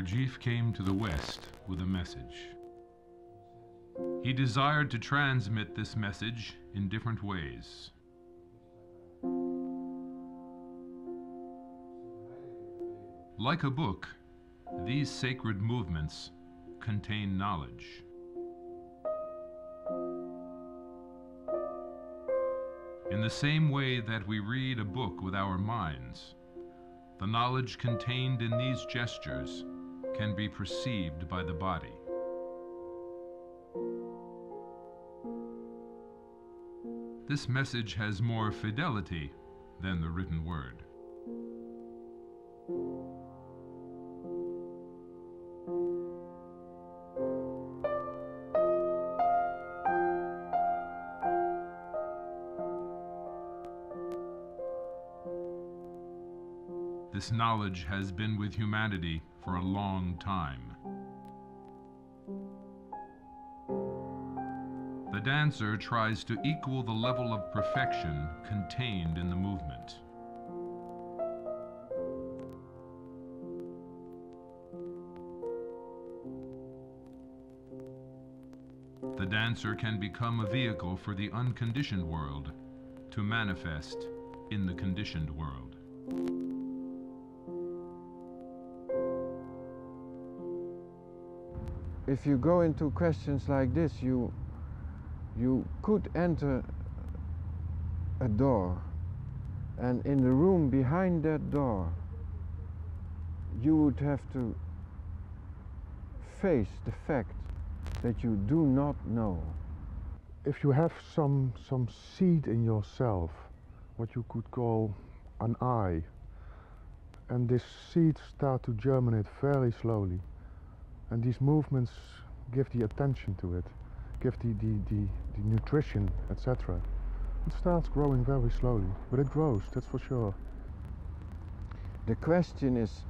Gurdjieff came to the West with a message. He desired to transmit this message in different ways. Like a book, these sacred movements contain knowledge. In the same way that we read a book with our minds, the knowledge contained in these gestures can be perceived by the body. This message has more fidelity than the written word. This knowledge has been with humanity for a long time. The dancer tries to equal the level of perfection contained in the movement. The dancer can become a vehicle for the unconditioned world to manifest in the conditioned world. If you go into questions like this, you could enter a door, and in the room behind that door, you would have to face the fact that you do not know. If you have some seed in yourself, what you could call an eye, and this seed starts to germinate very slowly, and these movements give the attention to it, give the nutrition, etc. It starts growing very slowly, but it grows, that's for sure. The question is,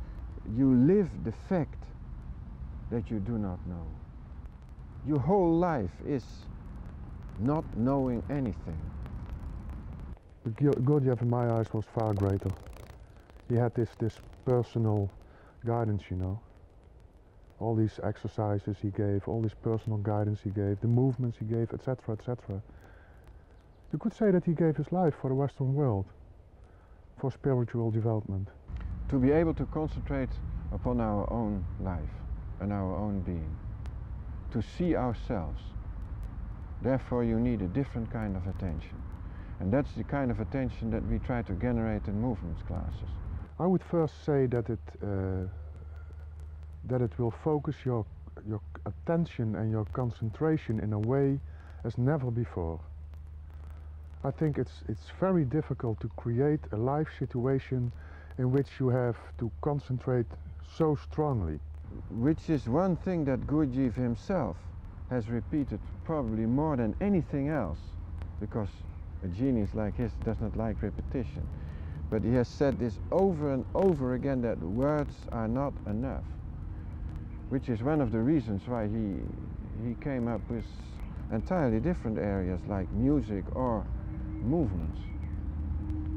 you live the fact that you do not know. Your whole life is not knowing anything. But Gurdjieff in my eyes was far greater. He had this personal guidance, you know. All these exercises he gave, all this personal guidance he gave, the movements he gave, etc., etc. You could say that he gave his life for the Western world, for spiritual development. To be able to concentrate upon our own life and our own being, to see ourselves. Therefore you need a different kind of attention. And that's the kind of attention that we try to generate in movements classes. I would first say that it will focus your attention and your concentration in a way as never before. I think it's very difficult to create a life situation in which you have to concentrate so strongly. Which is one thing that Gurdjieff himself has repeated probably more than anything else, because a genius like his does not like repetition. But he has said this over and over again, that words are not enough. Which is one of the reasons why he came up with entirely different areas like music or movements,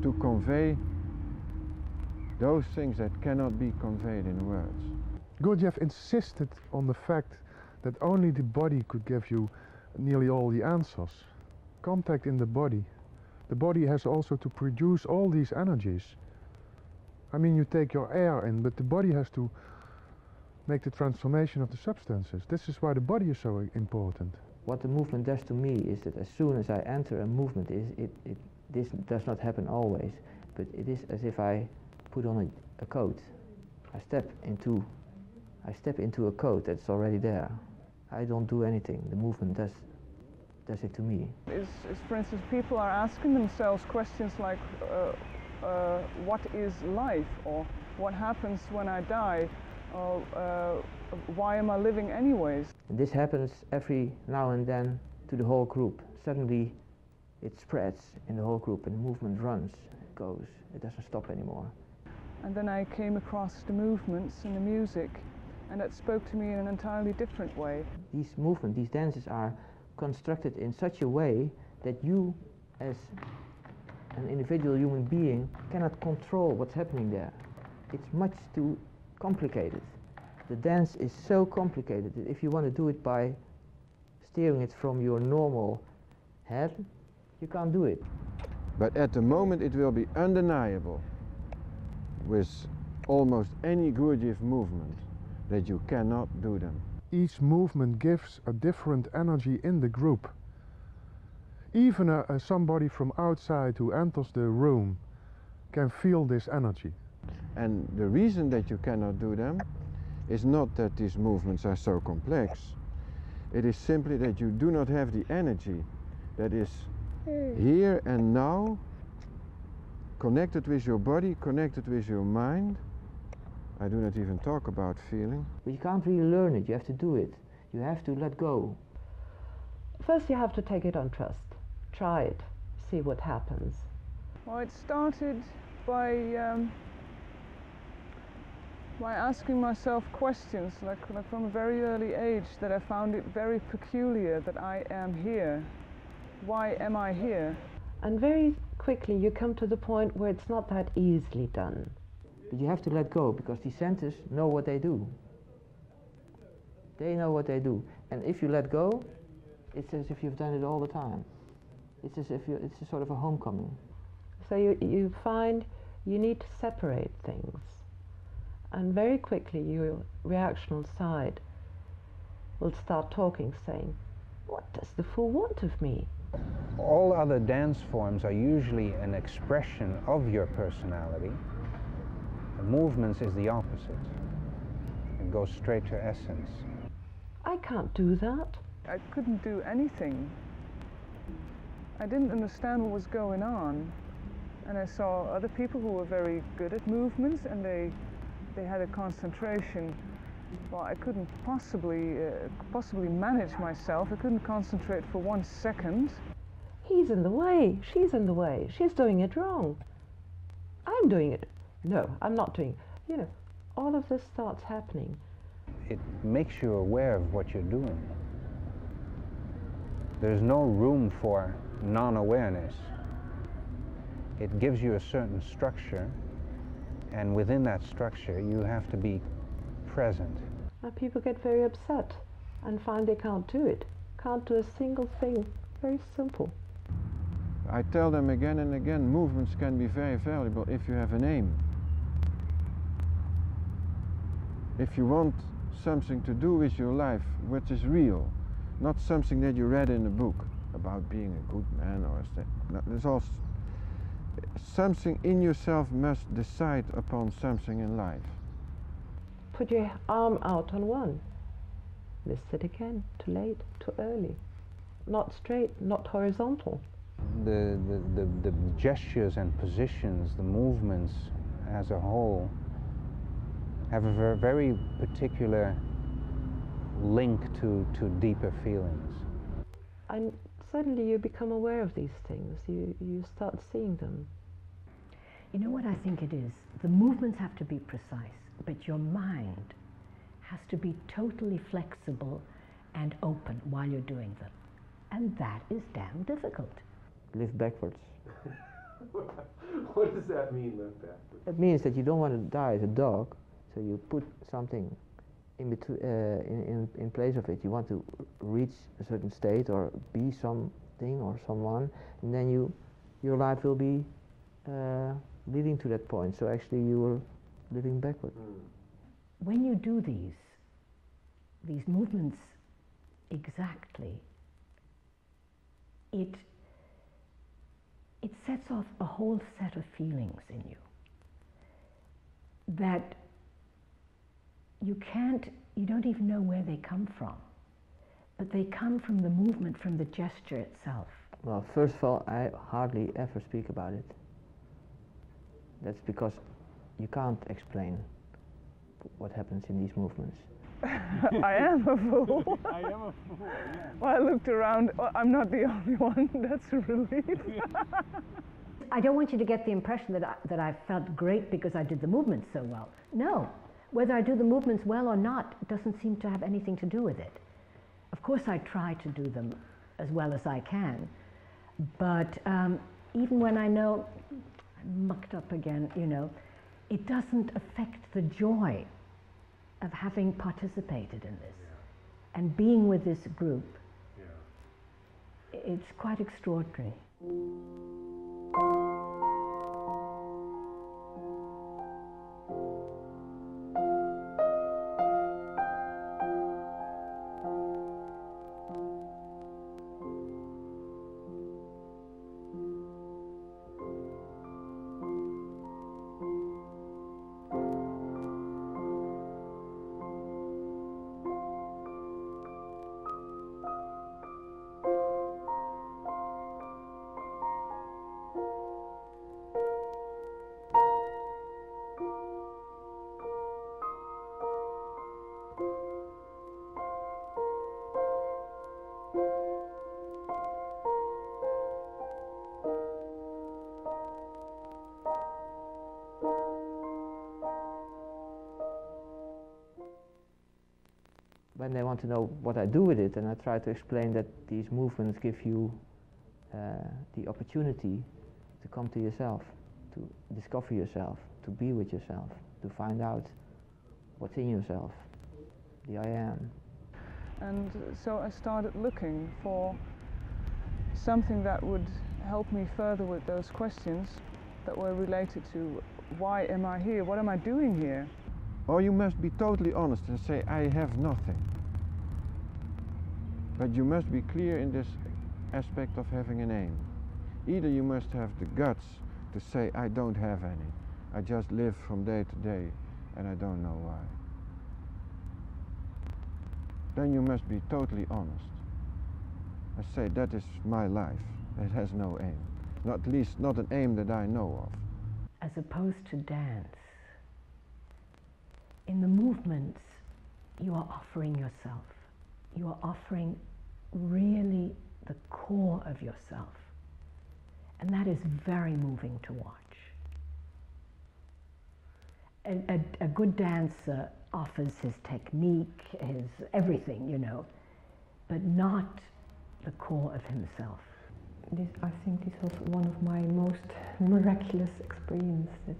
to convey those things that cannot be conveyed in words. Gurdjieff insisted on the fact that only the body could give you nearly all the answers. Contact in the body. The body has also to produce all these energies. I mean, you take your air in, but the body has to make the transformation of the substances. This is why the body is so important. What the movement does to me is that as soon as I enter a movement, this does not happen always, but it is as if I put on a coat. I step into a coat that's already there. I don't do anything. The movement does it to me. Is for instance, people are asking themselves questions like, what is life? Or what happens when I die? Or why am I living anyways? And this happens every now and then to the whole group. Suddenly it spreads in the whole group and the movement runs, it goes, it doesn't stop anymore. And then I came across the movements and the music, and that spoke to me in an entirely different way. These movements, these dances are constructed in such a way that you, as an individual human being, cannot control what's happening there. It's much too complicated. The dance is so complicated that if you want to do it by steering it from your normal head, you can't do it. But at the moment it will be undeniable with almost any Gurdjieff movement that you cannot do them. Each movement gives a different energy in the group. Even somebody from outside who enters the room can feel this energy. And the reason that you cannot do them is not that these movements are so complex. It is simply that you do not have the energy that is here and now, connected with your body, connected with your mind. I do not even talk about feeling. But you can't really learn it, you have to do it. You have to let go. First you have to take it on trust. Try it, see what happens. Well, it started by asking myself questions, like from a very early age, that I found it very peculiar that I am here. Why am I here? And very quickly you come to the point where it's not that easily done. But you have to let go, because the centers know what they do. They know what they do. And if you let go, it's as if you've done it all the time. It's as if it's a sort of a homecoming. So you find you need to separate things. And very quickly your reactional side will start talking, saying, "What does the fool want of me?" All other dance forms are usually an expression of your personality. The movements is the opposite. It goes straight to essence. I can't do that. I couldn't do anything. I didn't understand what was going on. And I saw other people who were very good at movements, and they had a concentration. Well, I couldn't possibly manage myself. I couldn't concentrate for 1 second. He's in the way, she's in the way, she's doing it wrong. I'm doing it. No, I'm not doing it. You know, all of this starts happening. It makes you aware of what you're doing. There's no room for non-awareness. It gives you a certain structure, and within that structure you have to be present. And people get very upset and find they can't do it. Can't do a single thing. Very simple. I tell them again and again, movements can be very valuable if you have an aim. If you want something to do with your life which is real, not something that you read in a book about being a good man or there's also something in yourself must decide upon something in life. Put your arm out on one. Missed it again. Too late, too early. Not straight, not horizontal. The gestures and positions, the movements as a whole, have a very particular link to deeper feelings. And suddenly you become aware of these things. You start seeing them. You know what I think it is? The movements have to be precise, but your mind has to be totally flexible and open while you're doing them. And that is damn difficult. Live backwards. What does that mean, live backwards? It means that you don't want to die as a dog, so you put something in between, in place of it. You want to reach a certain state or be something or someone, and then your life will be leading to that point. So actually you are living backward. When you do these movements exactly, it sets off a whole set of feelings in you that you don't even know where they come from, but they come from the movement, from the gesture itself. Well, first of all, I hardly ever speak about it. That's because you can't explain what happens in these movements. I am a fool. I am a fool, yeah. Well, I looked around. Oh, I'm not the only one. That's a relief. I don't want you to get the impression that I felt great because I did the movements so well. No. Whether I do the movements well or not doesn't seem to have anything to do with it. Of course I try to do them as well as I can, but even when I know I'm mucked up again, you know, it doesn't affect the joy of having participated in this and being with this group. It's quite extraordinary. When they want to know what I do with it, and I try to explain that these movements give you the opportunity to come to yourself, to discover yourself, to be with yourself, to find out what's in yourself, the I am. And so I started looking for something that would help me further with those questions that were related to why am I here, what am I doing here? Or you must be totally honest and say, I have nothing. But you must be clear in this aspect of having an aim. Either you must have the guts to say, I don't have any. I just live from day to day and I don't know why. Then you must be totally honest. I say, that is my life. It has no aim. Not least, not an aim that I know of. As opposed to dance, in the movements, you are offering yourself. You are offering really the core of yourself. And that is very moving to watch. A good dancer offers his technique, his everything, you know, but not the core of himself. I think this was one of my most miraculous experiences.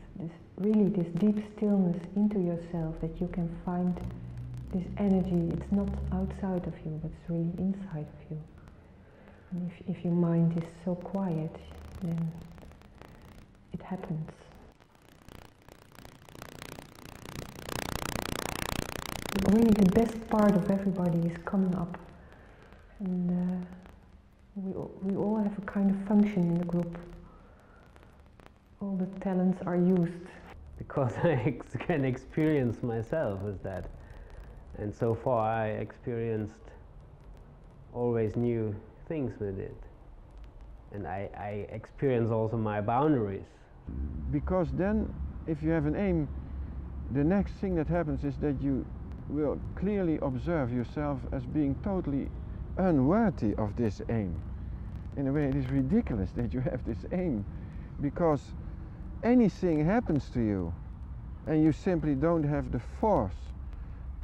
This deep stillness into yourself, that you can find this energy. It's not outside of you, but it's really inside of you. And if your mind is so quiet, then it happens. Really, the best part of everybody is coming up, and we all have a kind of function in the group. All the talents are used. Because I can experience myself as that. And so far I experienced always new things with it. And I experience also my boundaries. Because then, if you have an aim, the next thing that happens is that you will clearly observe yourself as being totally unworthy of this aim. In a way, it is ridiculous that you have this aim, because anything happens to you and you simply don't have the force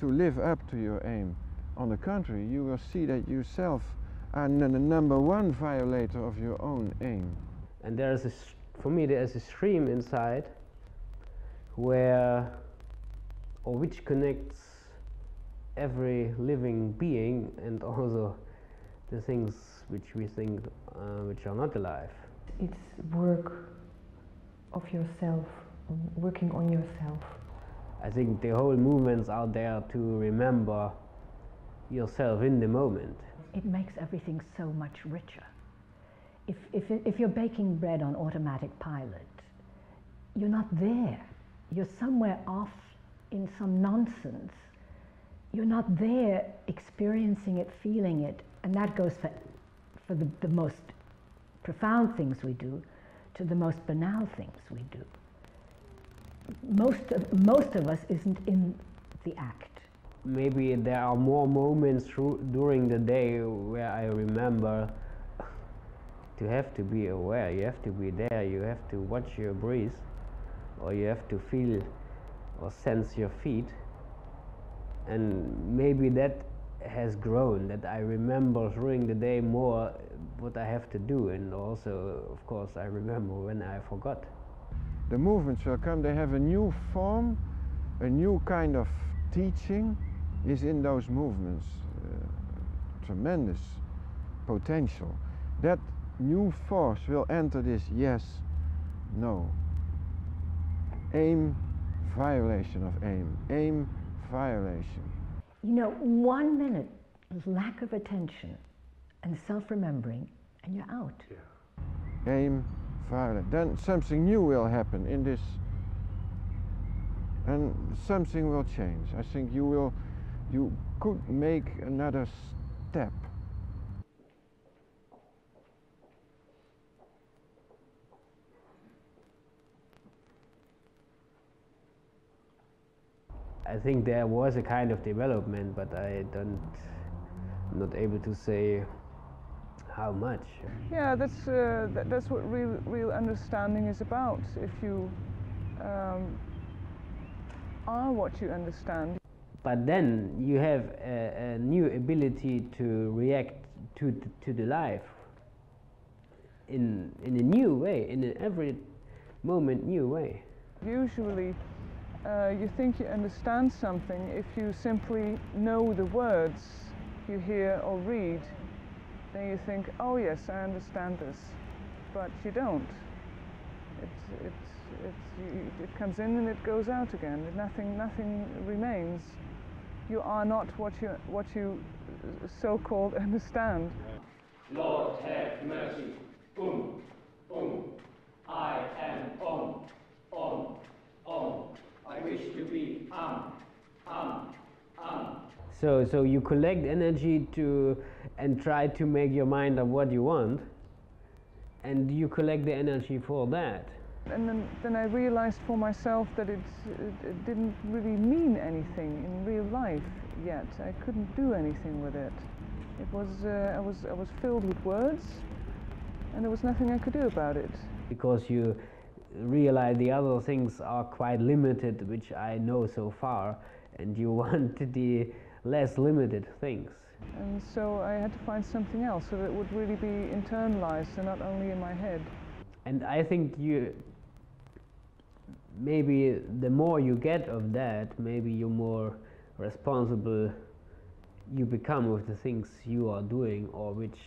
to live up to your aim. On the contrary, you will see that yourself are the number one violator of your own aim. And for me, there is a stream inside which connects every living being and also the things which we think which are not alive. It's work of yourself, working on yourself. I think the whole movement's out there to remember yourself in the moment. It makes everything so much richer. If you're baking bread on automatic pilot, you're not there. You're somewhere off in some nonsense. You're not there experiencing it, feeling it, and that goes for the most profound things we do to the most banal things we do. Most of us isn't in the act. Maybe there are more moments during the day where I remember to have to be aware, you have to be there, you have to watch your breath, or you have to feel or sense your feet. And maybe that has grown, that I remember during the day more what I have to do, and also, of course, I remember when I forgot. The movements will come, they have a new form, a new kind of teaching is in those movements, tremendous potential. That new force will enter this yes, no. Aim, violation of aim. Aim, violation. You know, 1 minute of lack of attention and self-remembering, and you're out. Yeah. Aim, violation. Then something new will happen in this, and something will change. I think you could make another step. I think there was a kind of development, but I'm not able to say how much. Yeah, that's what real understanding is about. If you are what you understand. But then you have a new ability to react to the life in a new way, in an every moment new way. Usually you think you understand something if you simply know the words you hear or read. Then you think, oh yes, I understand this, but you don't. It comes in and it goes out again. Nothing remains. You are not what you so-called understand. Lord, have mercy. I am Om. I wish to be So you collect energy and try to make your mind of what you want, and you collect the energy for that. And then I realized for myself that it didn't really mean anything in real life yet. I couldn't do anything with it. It was I was filled with words, and there was nothing I could do about it. Because you realize the other things are quite limited, which I know so far, and you want the less limited things. And so I had to find something else so that it would really be internalized and not only in my head. And I think maybe the more you get of that, maybe you're more responsible you become with the things you are doing or which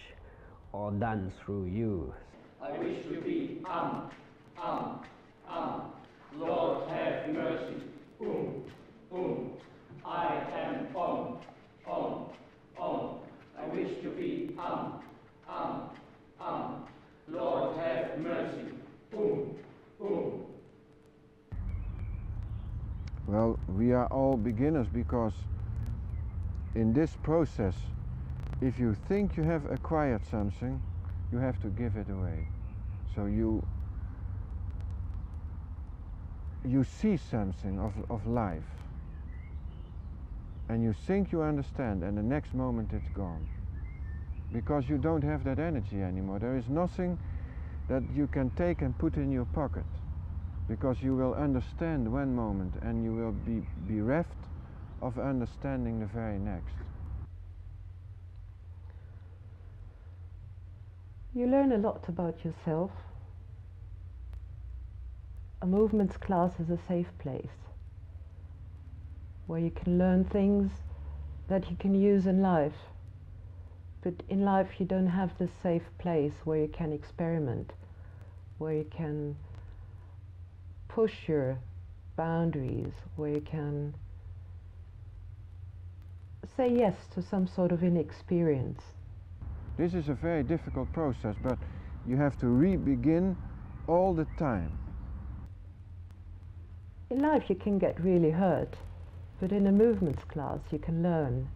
are done through you. I wish to be Lord, have mercy. I am Om. I wish to be Lord, have mercy. Well, we are all beginners because in this process, if you think you have acquired something, you have to give it away. So you see something of life, and you think you understand, and the next moment it's gone. Because you don't have that energy anymore. There is nothing that you can take and put in your pocket, because you will understand one moment and you will be bereft of understanding the very next. You learn a lot about yourself. A movements class is a safe place where you can learn things that you can use in life. But in life you don't have this safe place where you can experiment, where you can push your boundaries, where you can say yes to some sort of inexperience. This is a very difficult process, but you have to re-begin all the time. In life you can get really hurt, but in a movements class you can learn.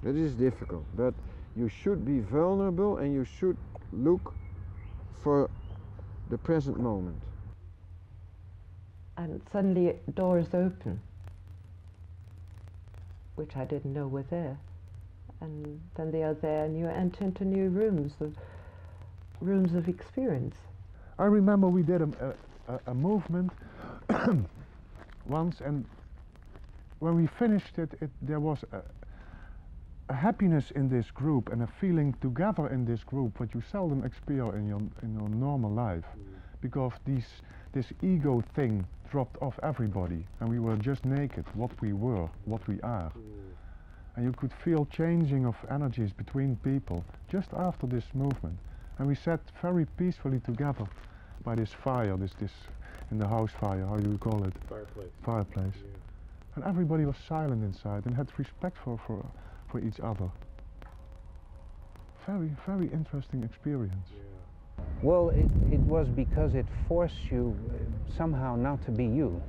It is difficult, but you should be vulnerable and you should look for the present moment. And suddenly doors open, which I didn't know were there. And then they are there and you enter into new rooms of experience. I remember we did a movement once, and when we finished it, there was a happiness in this group and a feeling together in this group what you seldom experience in your normal life, because this ego thing dropped off everybody, and we were just naked, what we were, what we are. And you could feel changing of energies between people just after this movement. And we sat very peacefully together by this fire, this in the house fire, how do you call it? Fireplace. Fireplace. Yeah. And everybody was silent inside and had respect for each other. Very, very interesting experience. Yeah. Well, it was because it forced you somehow not to be you.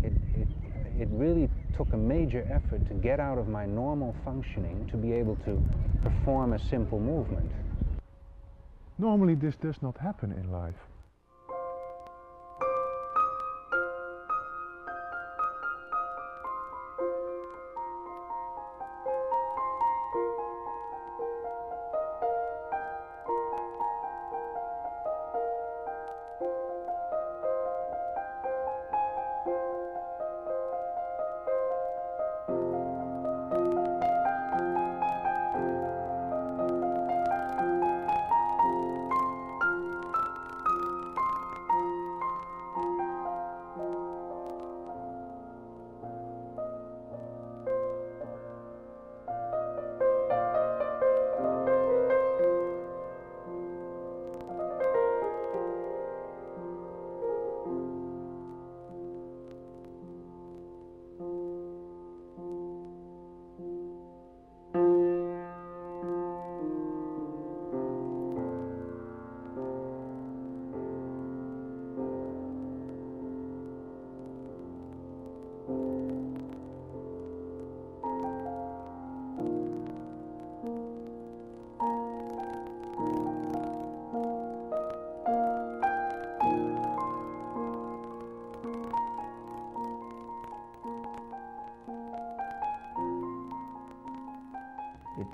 It really took a major effort to get out of my normal functioning to be able to perform a simple movement. Normally this does not happen in life.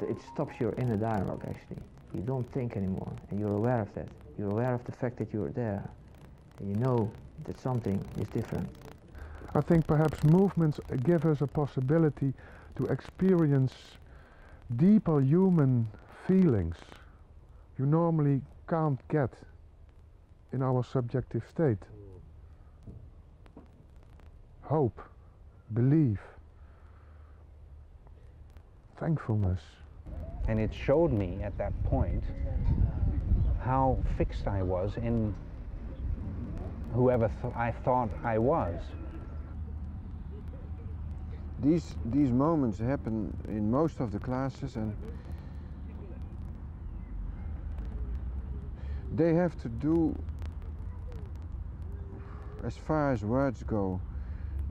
It stops your inner dialogue, actually. You don't think anymore, and you're aware of that. You're aware of the fact that you're there, and you know that something is different. I think perhaps movements give us a possibility to experience deeper human feelings you normally can't get in our subjective state. Hope, belief, thankfulness. And it showed me at that point how fixed I was in whoever I thought I was. These moments happen in most of the classes, and they have to do, as far as words go,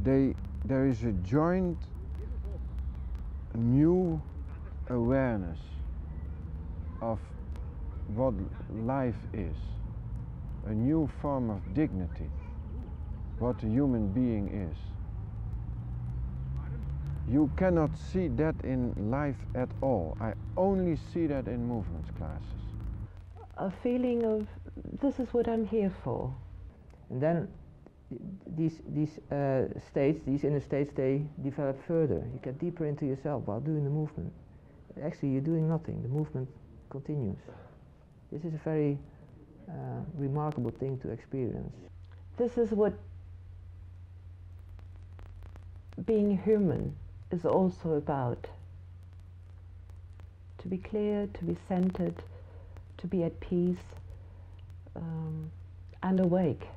there is a joint new awareness of what life is, a new form of dignity, what a human being is. You cannot see that in life at all. I only see that in movements classes. A feeling of, this is what I'm here for. And then these states, these inner states, they develop further. You get deeper into yourself while doing the movement. Actually, you're doing nothing. The movement continues. This is a very remarkable thing to experience. This is what being human is also about. To be clear, to be centered, to be at peace, and awake.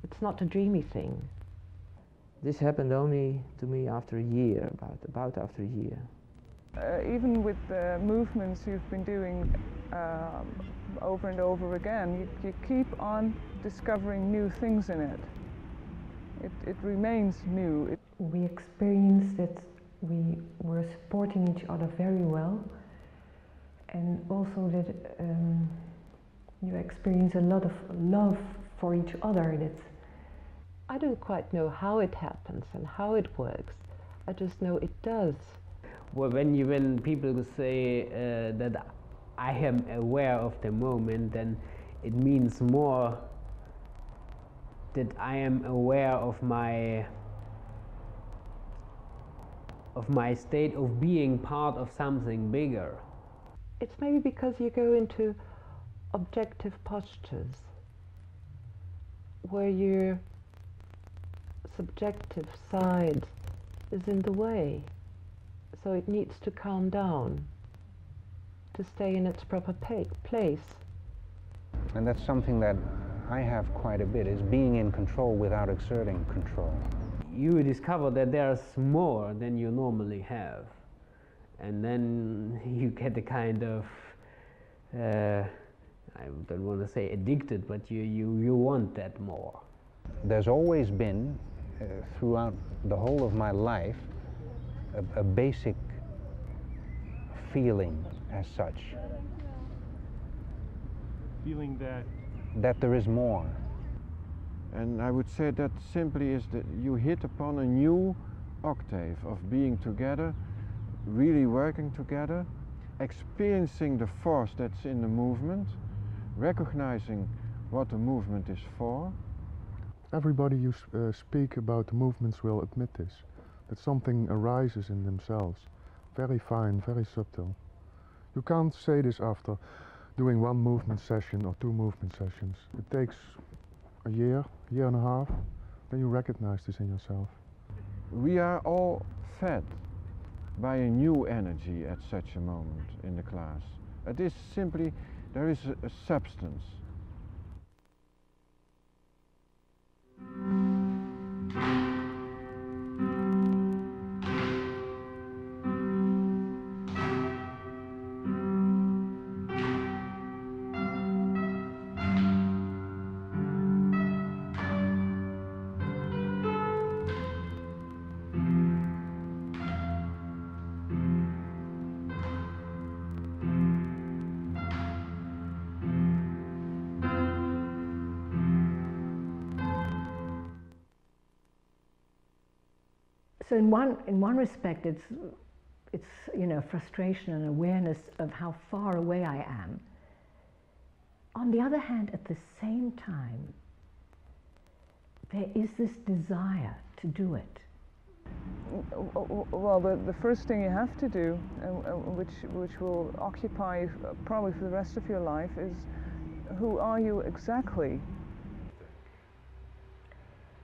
It's not a dreamy thing. This happened only to me after a year, about after a year. Even with the movements you've been doing over and over again, you keep on discovering new things in it. It remains new. We experienced that we were supporting each other very well, and also that you experience a lot of love for each other. I don't quite know how it happens and how it works. I just know it does. Well, when people say that I am aware of the moment, then it means more that I am aware of my state of being part of something bigger. It's maybe because you go into objective postures. where your subjective side is in the way. So it needs to calm down to stay in its proper place. And that's something that I have quite a bit, is being in control without exerting control. You discover that there's more than you normally have. And then you get a kind of, I don't want to say addicted, but you want that more. There's always been, throughout the whole of my life, a basic feeling as such. Feeling that? That there is more. And I would say that simply is that you hit upon a new octave of being together, really working together, experiencing the force that's in the movement, recognizing what the movement is for. Everybody you speak about the movements will admit this, that something arises in themselves, very fine, very subtle. You can't say this after doing one movement session or two movement sessions. It takes a year and a half, then you recognize this in yourself. We are all fed by a new energy at such a moment in the class. It is simply, there is a substance. So in one respect, it's frustration and awareness of how far away I am. On the other hand, at the same time, there is this desire to do it. Well, the first thing you have to do, which will occupy you probably for the rest of your life, is who are you exactly?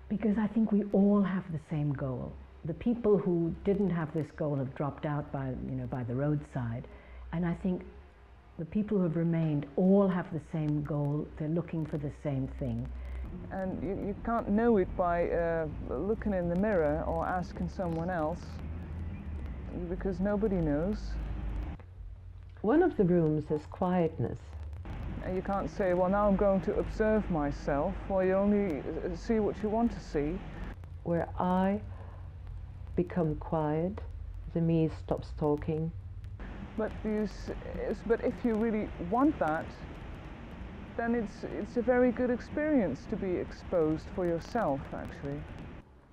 Because I think we all have the same goal. The people who didn't have this goal have dropped out by the roadside, and I think the people who have remained all have the same goal. They're looking for the same thing. And you can't know it by looking in the mirror or asking someone else, because nobody knows. One of the rooms is quietness. And you can't say, well, now I'm going to observe myself. Well, you only see what you want to see. Where I become quiet, the me stops talking. But if you really want that, then it's a very good experience to be exposed for yourself, actually.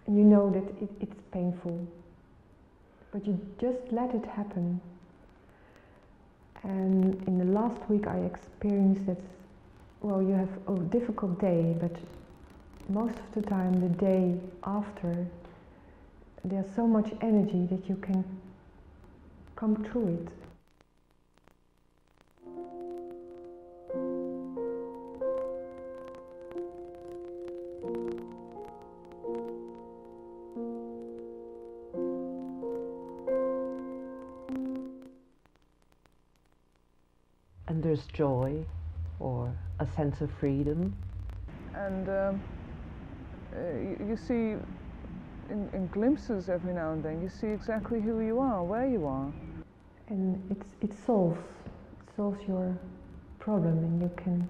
And you know that it's painful, but you just let it happen. And in the last week I experienced that, well, you have a difficult day, but most of the time the day after, there's so much energy that you can come through it. And there's joy, or a sense of freedom. And you see in glimpses every now and then, you see exactly who you are, where you are. And it solves your problem, and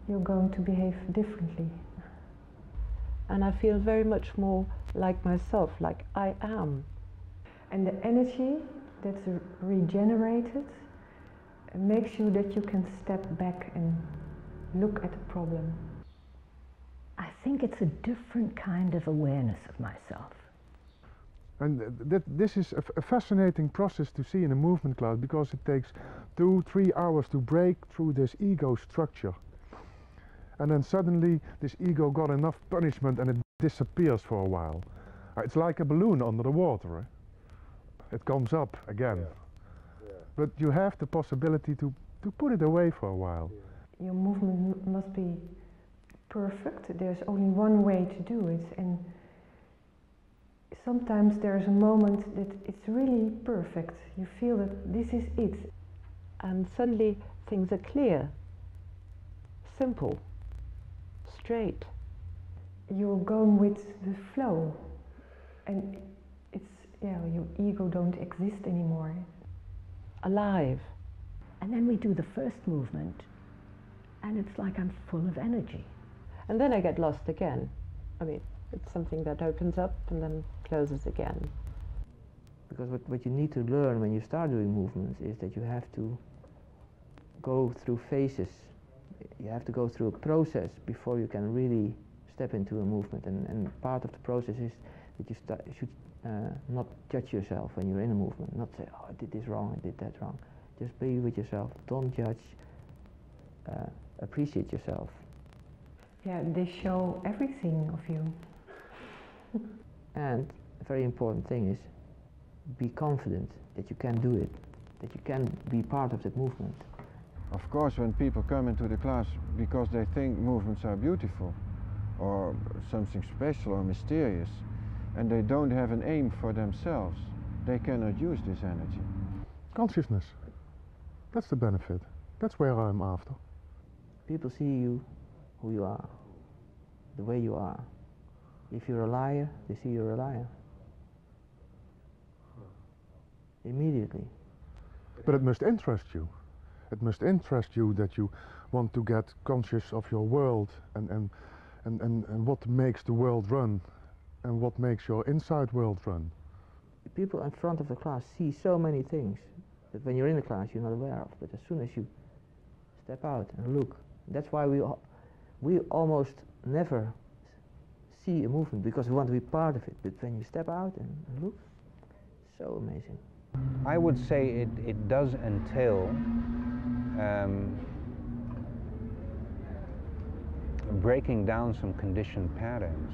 you're going to behave differently. And I feel very much more like myself, like I am. And the energy that's regenerated makes you that you can step back and look at the problem. I think it's a different kind of awareness of myself. And this is a fascinating process to see in a movement class, because it takes 2-3 hours to break through this ego structure. And then suddenly this ego got enough punishment and it disappears for a while. It's like a balloon under the water. Eh? It comes up again. Yeah. Yeah. But you have the possibility to put it away for a while. Your movement must be perfect. There's only one way to do it, and sometimes there's a moment that it's really perfect. You feel that this is it. And suddenly things are clear, simple, straight. You're going with the flow, and it's, yeah, your ego don't exist anymore. Alive. And then we do the first movement, and it's like I'm full of energy. And then I get lost again. I mean, it's something that opens up and then closes again. Because what you need to learn when you start doing movements is that you have to go through phases. You have to go through a process before you can really step into a movement. And part of the process is that you should not judge yourself when you're in a movement. Not say, oh, I did this wrong, I did that wrong. Just be with yourself. Don't judge. Appreciate yourself. Yeah, they show everything of you. And a very important thing is be confident that you can do it, that you can be part of that movement. Of course, when people come into the class because they think movements are beautiful or something special or mysterious, and they don't have an aim for themselves, they cannot use this energy. Consciousness. That's the benefit. That's where I'm after. People see you, who you are, the way you are. If you're a liar, they see you're a liar. Immediately. But it must interest you. It must interest you that you want to get conscious of your world and what makes the world run and what makes your inside world run. People in front of the class see so many things that when you're in the class you're not aware of, but as soon as you step out and look, that's why we almost never see a movement, because we want to be part of it, but when you step out and look, so amazing. I would say it does entail breaking down some conditioned patterns,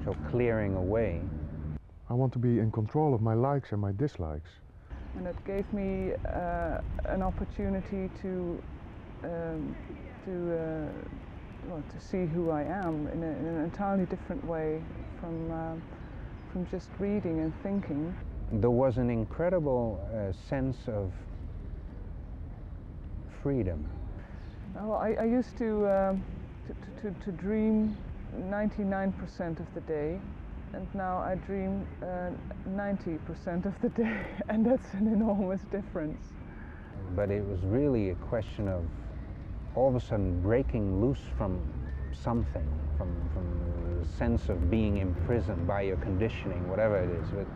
so clearing away. I want to be in control of my likes and my dislikes. And it gave me an opportunity to see who I am in an entirely different way from just reading and thinking. There was an incredible sense of freedom. Well, I used to dream 99% of the day, and now I dream 90% of the day, and that's an enormous difference. But it was really a question of all of a sudden breaking loose from something, from the sense of being imprisoned by your conditioning, whatever it is. But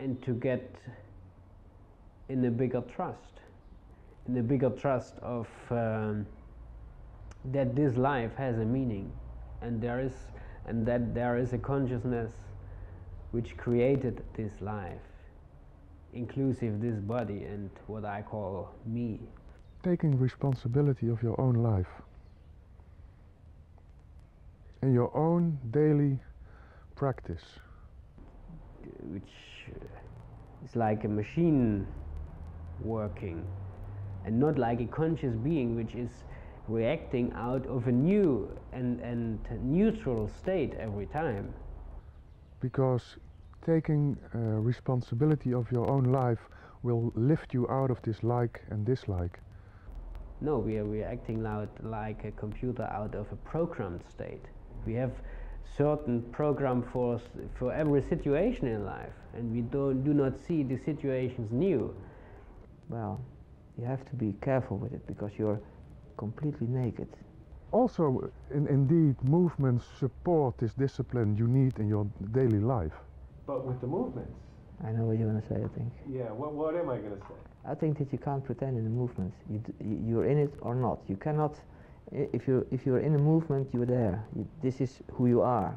and to get in a bigger trust of that this life has a meaning, and that there is a consciousness which created this life, inclusive this body and what I call me. Taking responsibility of your own life and your own daily practice. Which is like a machine working, and not like a conscious being which is reacting out of a new and neutral state every time. Because taking responsibility of your own life will lift you out of this like and dislike. No, we are reacting like a computer out of a programmed state. We have certain program for every situation in life, and we do not see the situations new. Well, you have to be careful with it, because you're completely naked. Also, indeed, movements support this discipline you need in your daily life. But with the movements. I know what you're going to say, I think. Yeah, what am I going to say? I think that you can't pretend in the movements. You're in it or not. You cannot. If you're in a movement, you're there. This is who you are.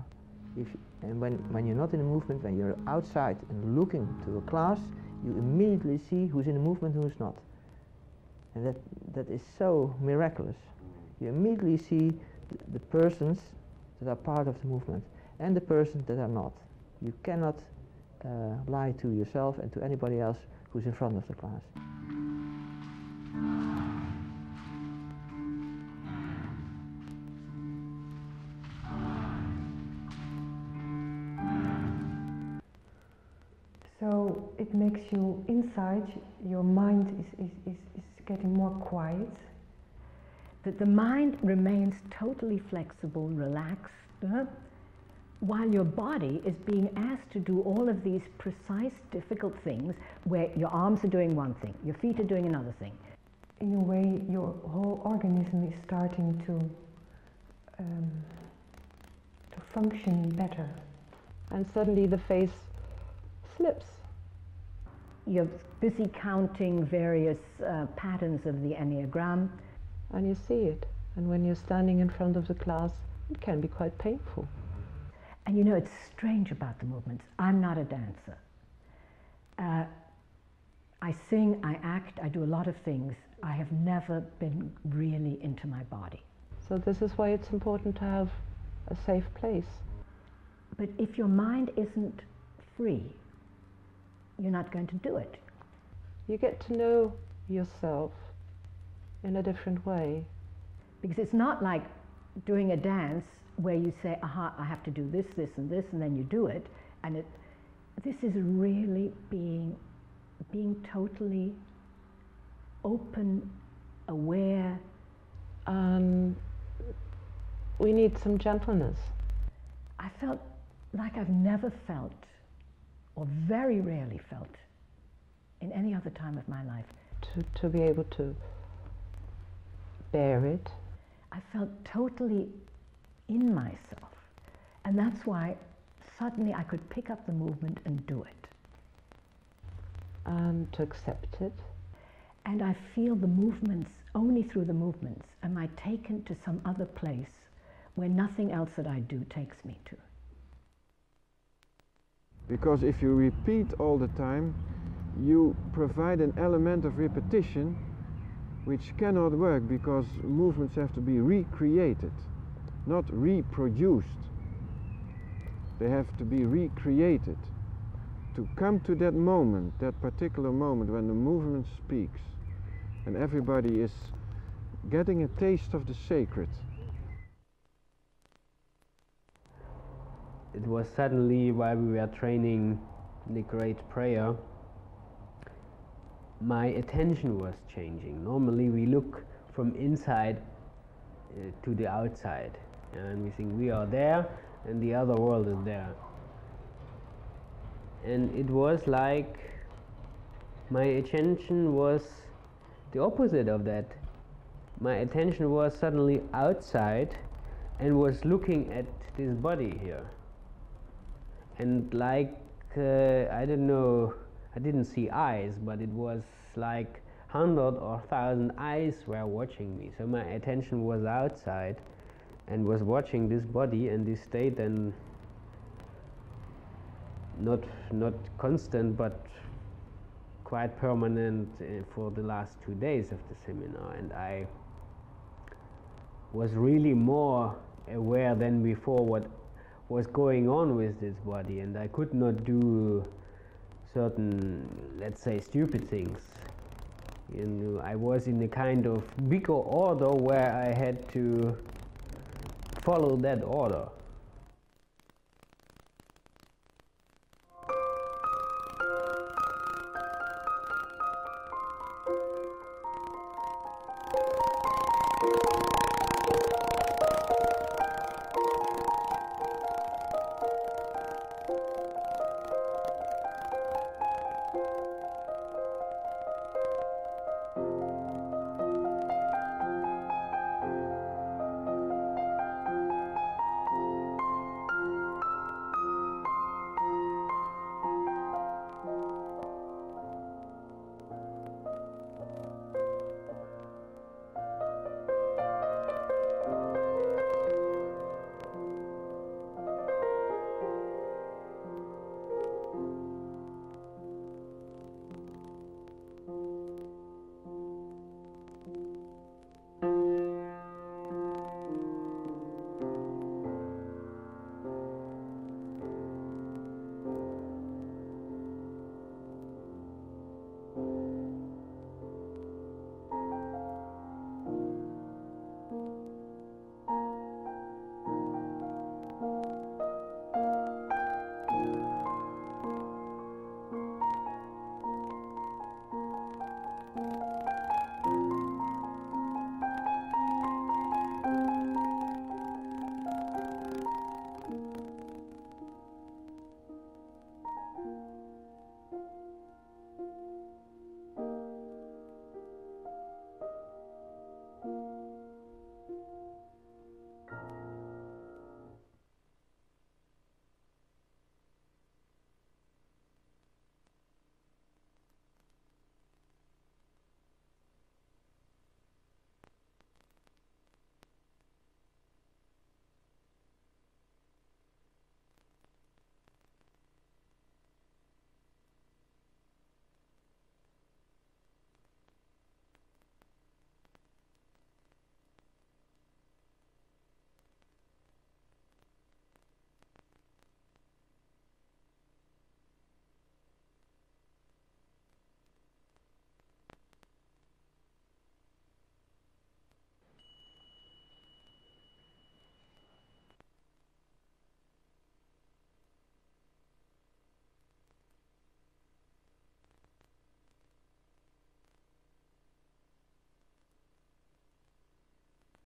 And when you're not in a movement, when you're outside and looking to a class, you immediately see who's in a movement and who's not. And that is so miraculous. You immediately see the persons that are part of the movement. and the persons that are not. You cannot lie to yourself and to anybody else who's in front of the class. So it makes you inside, your mind is getting more quiet. That the mind remains totally flexible, relaxed, while your body is being asked to do all of these precise, difficult things where your arms are doing one thing, your feet are doing another thing. In a way, your whole organism is starting to function better. And suddenly the face slips. You're busy counting various patterns of the Enneagram. And you see it. And when you're standing in front of the class, it can be quite painful. And you know, it's strange about the movements. I'm not a dancer. I sing, I act, I do a lot of things. I have never been really into my body. So this is why it's important to have a safe place. But if your mind isn't free, you're not going to do it. You get to know yourself in a different way. Because it's not like doing a dance where you say, aha, I have to do this, this, and this, and then you do it. And this is really being totally open, aware. We need some gentleness. I felt like I've never felt, or very rarely felt, in any other time of my life. To be able to bear it. I felt totally in myself. And that's why suddenly I could pick up the movement and do it. And to accept it. And I feel the movements, only through the movements, am I taken to some other place where nothing else that I do takes me to. Because if you repeat all the time, you provide an element of repetition which cannot work, because movements have to be recreated, not reproduced. They have to be recreated to come to that moment, that particular moment when the movement speaks and everybody is getting a taste of the sacred. It was suddenly, while we were training the great prayer, my attention was changing. Normally we look from inside to the outside, and we think we are there and the other world is there. And it was like my attention was the opposite of that. My attention was suddenly outside and was looking at this body here. And like, I don't know, I didn't see eyes, but it was like 100 or 1,000 eyes were watching me. So my attention was outside and was watching this body and this state, and not constant, but quite permanent for the last 2 days of the seminar. And I was really more aware than before what was going on with this body, and I could not do certain, let's say, stupid things. You know, I was in a kind of bigger order where I had to follow that order.